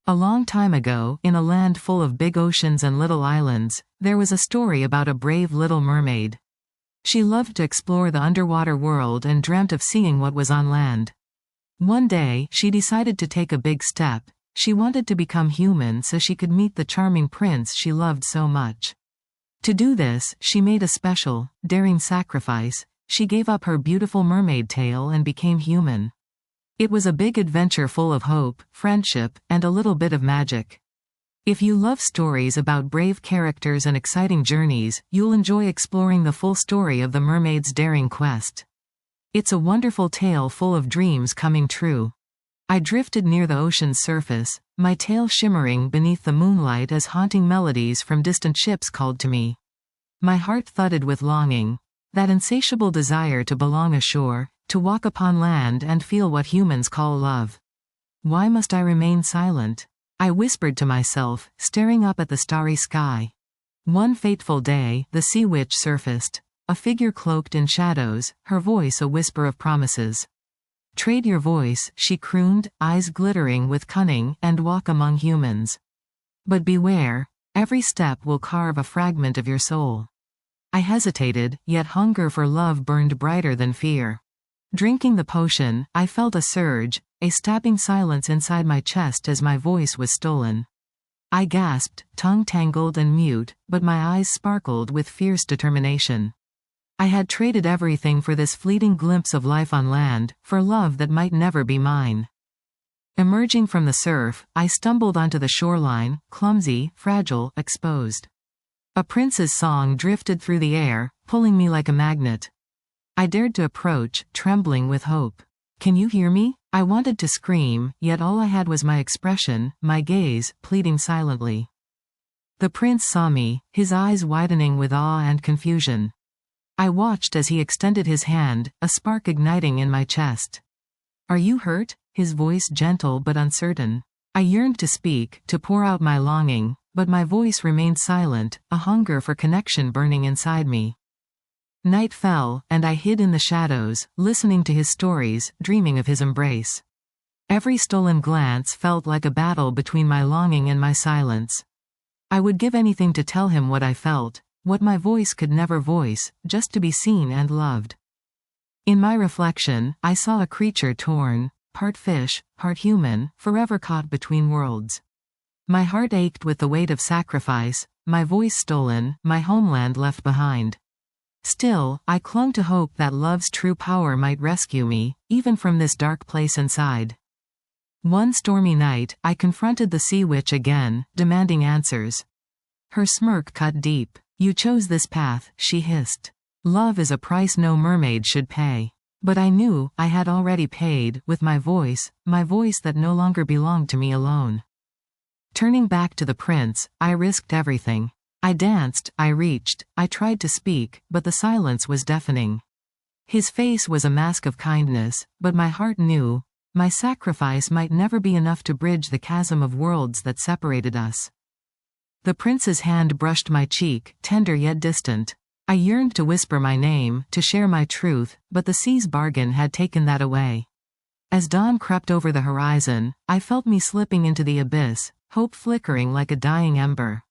A long time ago, in a land full of big oceans and little islands, there was a story about a brave little mermaid. She loved to explore the underwater world and dreamt of seeing what was on land. One day, she decided to take a big step. She wanted to become human so she could meet the charming prince she loved so much. To do this, she made a special, daring sacrifice. She gave up her beautiful mermaid tail and became human. It was a big adventure full of hope, friendship, and a little bit of magic. If you love stories about brave characters and exciting journeys, you'll enjoy exploring the full story of the mermaid's daring quest. It's a wonderful tale full of dreams coming true. I drifted near the ocean's surface, my tail shimmering beneath the moonlight as haunting melodies from distant ships called to me. My heart thudded with longing, that insatiable desire to belong ashore, to walk upon land and feel what humans call love. Why must I remain silent? I whispered to myself, staring up at the starry sky. One fateful day, the sea witch surfaced, a figure cloaked in shadows, her voice a whisper of promises. Trade your voice, she crooned, eyes glittering with cunning, and walk among humans. But beware, every step will carve a fragment of your soul. I hesitated, yet hunger for love burned brighter than fear. Drinking the potion, I felt a surge, a stabbing silence inside my chest as my voice was stolen. I gasped, tongue tangled and mute, but my eyes sparkled with fierce determination. I had traded everything for this fleeting glimpse of life on land, for love that might never be mine. Emerging from the surf, I stumbled onto the shoreline, clumsy, fragile, exposed. A prince's song drifted through the air, pulling me like a magnet. I dared to approach, trembling with hope. Can you hear me? I wanted to scream, yet all I had was my expression, my gaze, pleading silently. The prince saw me, his eyes widening with awe and confusion. I watched as he extended his hand, a spark igniting in my chest. Are you hurt? His voice gentle but uncertain. I yearned to speak, to pour out my longing, but my voice remained silent, a hunger for connection burning inside me. Night fell, and I hid in the shadows, listening to his stories, dreaming of his embrace. Every stolen glance felt like a battle between my longing and my silence. I would give anything to tell him what I felt, what my voice could never voice, just to be seen and loved. In my reflection, I saw a creature torn, part fish, part human, forever caught between worlds. My heart ached with the weight of sacrifice, my voice stolen, my homeland left behind. Still, I clung to hope that love's true power might rescue me, even from this dark place inside. One stormy night, I confronted the sea witch again, demanding answers. Her smirk cut deep. You chose this path, she hissed. Love is a price no mermaid should pay. But I knew, I had already paid, with my voice that no longer belonged to me alone. Turning back to the prince, I risked everything. I danced, I reached, I tried to speak, but the silence was deafening. His face was a mask of kindness, but my heart knew, my sacrifice might never be enough to bridge the chasm of worlds that separated us. The prince's hand brushed my cheek, tender yet distant. I yearned to whisper my name, to share my truth, but the sea's bargain had taken that away. As dawn crept over the horizon, I felt me slipping into the abyss, hope flickering like a dying ember.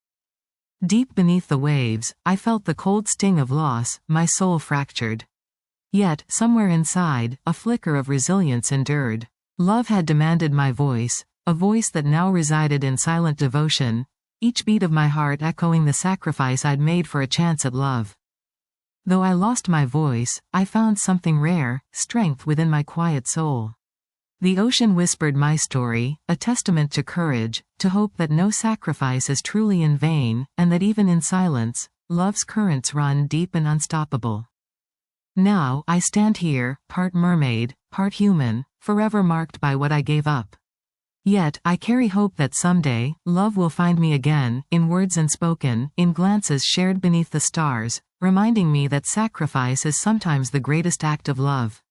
Deep beneath the waves, I felt the cold sting of loss, my soul fractured. Yet, somewhere inside, a flicker of resilience endured. Love had demanded my voice, a voice that now resided in silent devotion, each beat of my heart echoing the sacrifice I'd made for a chance at love. Though I lost my voice, I found something rare, strength within my quiet soul. The ocean whispered my story, a testament to courage, to hope that no sacrifice is truly in vain, and that even in silence, love's currents run deep and unstoppable. Now, I stand here, part mermaid, part human, forever marked by what I gave up. Yet, I carry hope that someday, love will find me again, in words unspoken, in glances shared beneath the stars, reminding me that sacrifice is sometimes the greatest act of love.